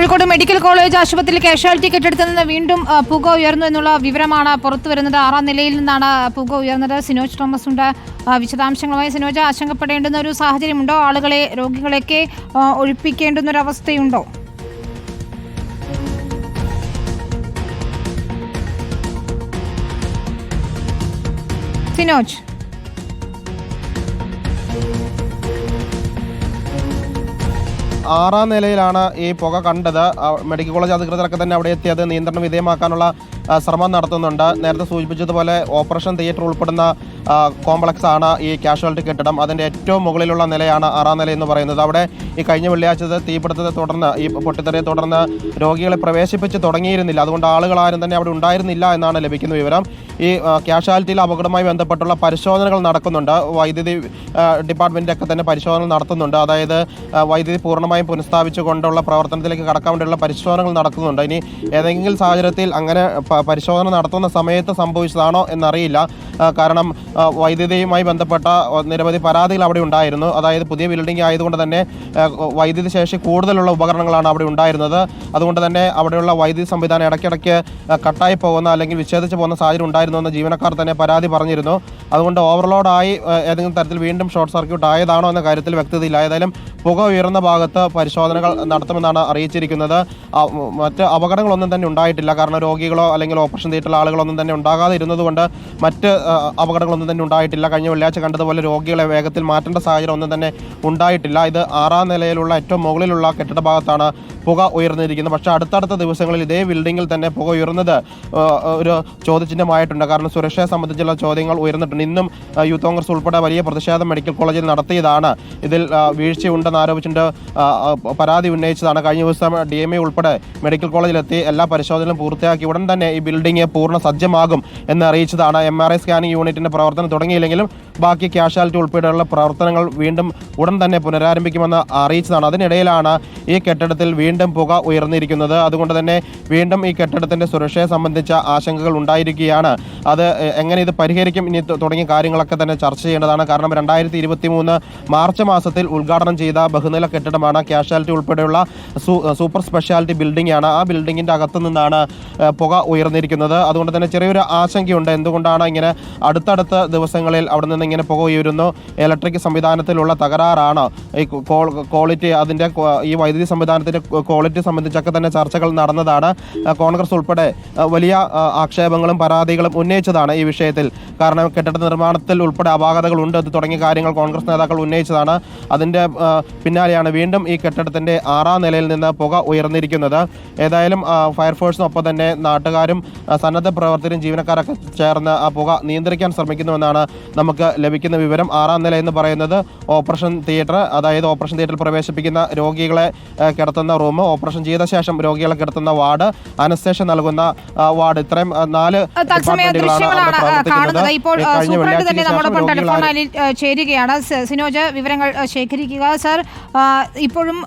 Kozhikode medical college ആശുപത്രിയിൽ casualty കെട്ടിടത്തിൽ നിന്ന് വീണ്ടും പുക ഉയർന്നു എന്നുള്ള വിവരമാണ് പുറത്തുവരുന്നത്. 6ാം നിലയിൽ നിന്നാണ് പുക ഉയർന്നത്. സിനോജ് തോമസ് ഉണ്ട് വിശദാംശങ്ങളുമായി. സിനോജ്, ആശങ്കപ്പെടേണ്ടുന്ന ഒരു സാഹചര്യമുണ്ടോ? രോഗികളെയൊക്കെ ഒഴിപ്പിക്കേണ്ടുന്ന ഒരു അവസ്ഥയുണ്ടോ? സിനോജ്, ആറാം നിലയിലാണ് ഈ പുക കണ്ടത്. മെഡിക്കൽ കോളേജ് അധികൃതരൊക്കെ തന്നെ അവിടെ എത്തി അത് നിയന്ത്രണ വിധേയമാക്കാനുള്ള ശ്രമം നടത്തുന്നുണ്ട്. നേരത്തെ സൂചിപ്പിച്ചതുപോലെ ഓപ്പറേഷൻ തിയേറ്റർ ഉൾപ്പെടുന്ന കോംപ്ലക്സ് ആണ് ഈ കാഷ്വാലിറ്റി കെട്ടിടം. അതിൻ്റെ ഏറ്റവും മുകളിലുള്ള നിലയാണ് 6ാം നില എന്ന് പറയുന്നത്. അവിടെ ഈ കഴിഞ്ഞ വെള്ളിയാഴ്ച തീപിടുത്തത്തെ തുടർന്ന്, ഈ പൊട്ടിത്തെറിയെ തുടർന്ന് രോഗികളെ പ്രവേശിപ്പിച്ച് തുടങ്ങിയിരുന്നില്ല. അതുകൊണ്ട് ആളുകളാരും തന്നെ അവിടെ ഉണ്ടായിരുന്നില്ല എന്നാണ് ലഭിക്കുന്ന വിവരം. ഈ കാഷ്വാലിറ്റിയിൽ അപകടവുമായി ബന്ധപ്പെട്ടുള്ള പരിശോധനകൾ നടക്കുന്നുണ്ട്. വൈദ്യുതി ഡിപ്പാർട്ട്മെൻറ്റൊക്കെ തന്നെ പരിശോധനകൾ നടത്തുന്നുണ്ട്. അതായത് വൈദ്യുതി പൂർണ്ണമായും പുനഃസ്ഥാപിച്ചുകൊണ്ടുള്ള പ്രവർത്തനത്തിലേക്ക് കടക്കാൻ വേണ്ടിയുള്ള പരിശോധനകൾ നടക്കുന്നുണ്ട്. ഇനി ഏതെങ്കിലും സാഹചര്യത്തിൽ അങ്ങനെ പരിശോധന നടത്തുന്ന സമയത്ത് സംഭവിച്ചതാണോ എന്നറിയില്ല. കാരണം വൈദ്യുതിയുമായി ബന്ധപ്പെട്ട നിരവധി പരാതികൾ അവിടെ ഉണ്ടായിരുന്നു. അതായത് പുതിയ ബിൽഡിംഗ് ആയതുകൊണ്ട് തന്നെ വൈദ്യുതി ശേഷി കൂടുതലുള്ള ഉപകരണങ്ങളാണ് അവിടെ ഉണ്ടായിരുന്നത്. അതുകൊണ്ട് തന്നെ അവിടെയുള്ള വൈദ്യുതി സംവിധാനം ഇടയ്ക്കിടയ്ക്ക് കട്ടായി പോകുന്ന അല്ലെങ്കിൽ വിച്ഛേദിച്ച് പോകുന്ന സാഹചര്യം ഉണ്ടായിരുന്നുവെന്ന് ജീവനക്കാർ തന്നെ പരാതി പറഞ്ഞിരുന്നു. അതുകൊണ്ട് ഓവർലോഡായി ഏതെങ്കിലും തരത്തിൽ വീണ്ടും ഷോർട്ട് സർക്യൂട്ട് ആയതാണോ എന്ന കാര്യത്തിൽ വ്യക്തതയില്ല. ഏതായാലും പുക ഉയർന്ന ഭാഗത്ത് പരിശോധനകൾ നടത്തുമെന്നാണ് അറിയിച്ചിരിക്കുന്നത്. മറ്റ് അപകടങ്ങളൊന്നും തന്നെ ഉണ്ടായിട്ടില്ല. കാരണം രോഗികളോ അല്ലെങ്കിൽ ഓപ്പറേഷൻ തിയേറ്ററിലെ ആളുകളൊന്നും തന്നെ ഉണ്ടാകാതെ ഇരുന്നതുകൊണ്ട് മറ്റ് അപകടങ്ങളൊന്നും തന്നെ ഉണ്ടായിട്ടില്ല. കഴിഞ്ഞ വെള്ളിയാഴ്ച കണ്ടതുപോലെ രോഗികളെ വേഗത്തിൽ മാറ്റേണ്ട സാഹചര്യം ഒന്നും തന്നെ ഉണ്ടായിട്ടില്ല. ഇത് 6ാം നിലയിലുള്ള ഏറ്റവും മുകളിലുള്ള കെട്ടിട ഭാഗത്താണ് പുക ഉയർന്നിരിക്കുന്നത്. പക്ഷേ അടുത്തടുത്ത ദിവസങ്ങളിൽ ഇതേ ബിൽഡിങ്ങിൽ തന്നെ പുക ഉയർന്നത് ഒരു ചോദ്യചിഹ്നമായിട്ടുണ്ട്. കാരണം സുരക്ഷയെ സംബന്ധിച്ചുള്ള ചോദ്യങ്ങൾ ഉയർന്നിട്ടുണ്ട്. ഇന്നും യൂത്ത് കോൺഗ്രസ് ഉൾപ്പെടെ വലിയ പ്രതിഷേധം മെഡിക്കൽ കോളേജിൽ നടത്തിയതാണ്. ഇതിൽ വീഴ്ചയുണ്ടെന്ന് ആരോപിച്ചിട്ട് പരാതി ഉന്നയിച്ചതാണ്. കഴിഞ്ഞ ദിവസം DME ഉൾപ്പെടെ മെഡിക്കൽ കോളേജിലെത്തി എല്ലാ പരിശോധനകളും പൂർത്തിയാക്കി ഉടൻ തന്നെ ഈ ബിൽഡിംഗ് പൂർണ്ണ സജ്ജമാകും എന്ന് അറിയിച്ചതാണ്. MRI സ്കാനിംഗ് യൂണിറ്റിൻ്റെ പ്രവർത്തനം തുടങ്ങിയില്ലെങ്കിലും ബാക്കി കാഷ്വാലിറ്റി ഉൾപ്പെടെയുള്ള പ്രവർത്തനങ്ങൾ വീണ്ടും ഉടൻ തന്നെ പുനരാരംഭിക്കുമെന്ന് അറിയിച്ചതാണ്. അതിനിടയിലാണ് ഈ കെട്ടിടത്തിൽ വീണ്ടും പുക ഉയർന്നിരിക്കുന്നത്. അതുകൊണ്ട് തന്നെ വീണ്ടും ഈ കെട്ടിടത്തിൻ്റെ സുരക്ഷയെ സംബന്ധിച്ച ആശങ്കകൾ ഉണ്ടായിരിക്കുകയാണ്. അത് എങ്ങനെ ഇത് പരിഹരിക്കും ഇനി തുടങ്ങിയ കാര്യങ്ങളൊക്കെ തന്നെ ചർച്ച ചെയ്യേണ്ടതാണ്. കാരണം 2023 മാർച്ച് മാസത്തിൽ ഉദ്ഘാടനം ചെയ്ത ബഹുനില കെട്ടിടമാണ്. കാഷ്വാലിറ്റി ഉൾപ്പെടെയുള്ള സൂപ്പർ സ്പെഷ്യാലിറ്റി ബിൽഡിംഗ് ആണ്. ആ ബിൽഡിങ്ങിൻ്റെ അകത്തു നിന്നാണ് പുക ഉയർന്നിരിക്കുന്നത്. അതുകൊണ്ട് തന്നെ ചെറിയൊരു ആശങ്കയുണ്ട്. എന്തുകൊണ്ടാണ് ഇങ്ങനെ അടുത്തടുത്ത ദിവസങ്ങളിൽ അവിടെ നിന്ന് ഇങ്ങനെ പുക ഉയരുന്നു? ഇലക്ട്രിക് സംവിധാനത്തിലുള്ള തകരാറാണ്, ഈ ക്വാളിറ്റി, അതിൻ്റെ ഈ വൈദ്യുതി സംവിധാനത്തിൻ്റെ ക്വാളിറ്റി സംബന്ധിച്ചൊക്കെ തന്നെ ചർച്ചകൾ നടന്നതാണ്. കോൺഗ്രസ് ഉൾപ്പെടെ വലിയ ആക്ഷേപങ്ങളും പരാതികളും ഉന്നയിച്ചതാണ് ഈ വിഷയത്തിൽ. കാരണം കെട്ടിട നിർമ്മാണത്തിൽ ഉൾപ്പെടെ അപാകതകളുണ്ട് തുടങ്ങിയ കാര്യങ്ങൾ കോൺഗ്രസ് നേതാക്കൾ ഉന്നയിച്ചതാണ്. അതിൻ്റെ പിന്നാലെയാണ് വീണ്ടും ഈ കെട്ടിടത്തിൻ്റെ 6ാം നിലയിൽ നിന്ന് പുക ഉയർന്നിരിക്കുന്നത്. ഏതായാലും ഫയർഫോഴ്സിനും ഒപ്പം തന്നെ നാട്ടുകാരും സന്നദ്ധ പ്രവർത്തകരും ജീവനക്കാരൊക്കെ ചേർന്ന് ആ പുക നിയന്ത്രിക്കാൻ ശ്രമിക്കുന്നുവെന്നാണ് നമുക്ക് ലഭിക്കുന്ന വിവരം. 6ാം നില എന്ന് പറയുന്നത് ഓപ്പറേഷൻ തിയേറ്റർ, അതായത് ഓപ്പറേഷൻ തിയേറ്ററിൽ പ്രവേശിപ്പിക്കുന്ന രോഗികളെ കിടത്തുന്ന റൂം, ഓപ്പറേഷൻ ചെയ്ത ശേഷം രോഗികളെ കിടത്തുന്ന വാർഡ്, അനസ്തേഷ്യ നൽകുന്ന വാർഡ്, ഇത്രയും 4 ചേരുകയാണ്. സിനോജ്, വിവരങ്ങൾ ശേഖരിക്കുക. സർ, ഇപ്പോഴും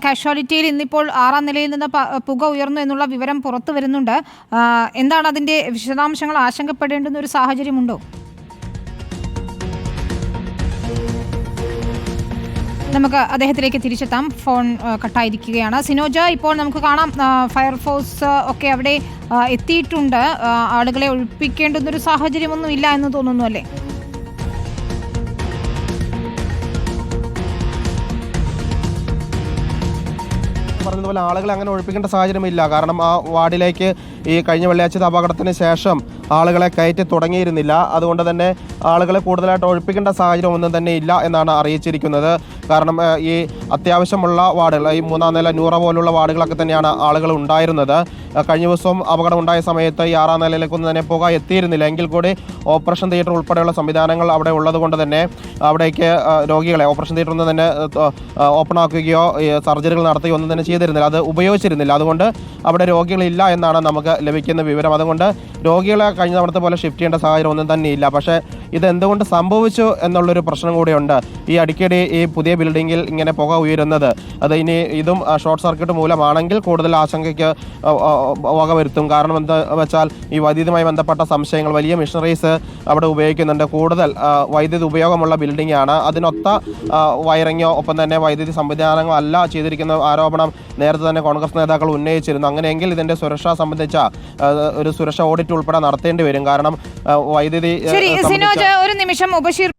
കാഷ്വാലിറ്റിയിൽ ഇന്നിപ്പോൾ 6ാം നിലയിൽ നിന്ന് പുക ഉയർന്നു എന്നുള്ള വിവരം പുറത്തു വരുന്നുണ്ട്. എന്താണ് അതിൻ്റെ വിശദാംശങ്ങൾ? ആശങ്കപ്പെടേണ്ടുന്ന ഒരു സാഹചര്യമുണ്ടോ? നമുക്ക് അദ്ദേഹത്തിലേക്ക് തിരിച്ചെത്താം. ഫോൺ കട്ടായിരിക്കുകയാണ്. സിനോജ്, ഇപ്പോൾ നമുക്ക് കാണാം ഫയർഫോഴ്സ് ഒക്കെ അവിടെ എത്തിയിട്ടുണ്ട്. ആളുകളെ ഒഴിപ്പിക്കേണ്ടുന്നൊരു സാഹചര്യമൊന്നും ഇല്ല എന്ന് തോന്നുന്നു, അല്ലേ? പറഞ്ഞതുപോലെ ആളുകളെ അങ്ങനെ ഒഴിപ്പിക്കേണ്ട സാഹചര്യമില്ല. കാരണം ആ വാർഡിലേക്ക് ഈ കഴിഞ്ഞ വെള്ളിയാഴ്ച അപകടത്തിന് ശേഷം ആളുകളെ കയറ്റി തുടങ്ങിയിരുന്നില്ല. അതുകൊണ്ട് തന്നെ ആളുകളെ കൂടുതലായിട്ട് ഒഴിപ്പിക്കേണ്ട സാഹചര്യം ഒന്നും തന്നെ ഇല്ല എന്നാണ് അറിയിച്ചിരിക്കുന്നത്. കാരണം ഈ അത്യാവശ്യമുള്ള വാർഡുകൾ, ഈ 3ാം നില നൂറ പോലുള്ള വാർഡുകളൊക്കെ തന്നെയാണ് ആളുകൾ ഉണ്ടായിരുന്നത്. കഴിഞ്ഞ ദിവസം അപകടം ഉണ്ടായ സമയത്ത് ഈ 6ാം നിലയിലേക്കൊന്നും തന്നെ പുക എത്തിയിരുന്നില്ല. എങ്കിൽ കൂടി ഓപ്പറേഷൻ തിയേറ്റർ ഉൾപ്പെടെയുള്ള സംവിധാനങ്ങൾ അവിടെ ഉള്ളത് കൊണ്ട് തന്നെ അവിടേക്ക് രോഗികളെ ഓപ്പറേഷൻ തിയേറ്ററിൽ നിന്ന് തന്നെ ഓപ്പൺ ആക്കുകയോ സർജറികൾ നടത്തുകയോ ഒന്നും തന്നെ ചെയ്തിരുന്നില്ല, അത് ഉപയോഗിച്ചിരുന്നില്ല. അതുകൊണ്ട് അവിടെ രോഗികളില്ല എന്നാണ് നമുക്ക് ലഭിക്കുന്ന വിവരം. അതുകൊണ്ട് രോഗികളെ കഴിഞ്ഞ തവണത്തെ പോലെ ഷിഫ്റ്റ് ചെയ്യേണ്ട സാഹചര്യം ഒന്നും തന്നെ ഇല്ല. പക്ഷേ ഇത് എന്തുകൊണ്ട് സംഭവിച്ചു എന്നുള്ളൊരു പ്രശ്നം കൂടിയുണ്ട്. ഈ അടിക്കടി ഈ പുതിയ ബിൽഡിങ്ങിൽ ഇങ്ങനെ പുക ഉയരുന്നത് അത് ഇനി ഇതും ഷോർട്ട് സർക്യൂട്ട് മൂലമാണെങ്കിൽ കൂടുതൽ ആശങ്കയ്ക്ക് വകവരുത്തും. കാരണം എന്താ വെച്ചാൽ ഈ വൈദ്യുതിയുമായി ബന്ധപ്പെട്ട സംശയങ്ങൾ, വലിയ മെഷീനറീസ് അവിടെ ഉപയോഗിക്കുന്നുണ്ട്, കൂടുതൽ വൈദ്യുതി ഉപയോഗമുള്ള ബിൽഡിംഗ് ആണ്. അതിനൊത്ത വയറിങ്ങോ ഒപ്പം തന്നെ വൈദ്യുതി സംവിധാനങ്ങളോ അല്ല ചെയ്തിരിക്കുന്ന ആരോപണം നേരത്തെ തന്നെ കോൺഗ്രസ് നേതാക്കൾ ഉന്നയിച്ചിരുന്നു. അങ്ങനെയെങ്കിൽ ഇതിന്റെ സുരക്ഷ സംബന്ധിച്ച ഒരു സുരക്ഷ ഓഡിറ്റ് ഉൾപ്പെടെ നടത്തേണ്ടി വരും. കാരണം വൈദ്യുതി ഒരു നിമിഷം മുബഷീർ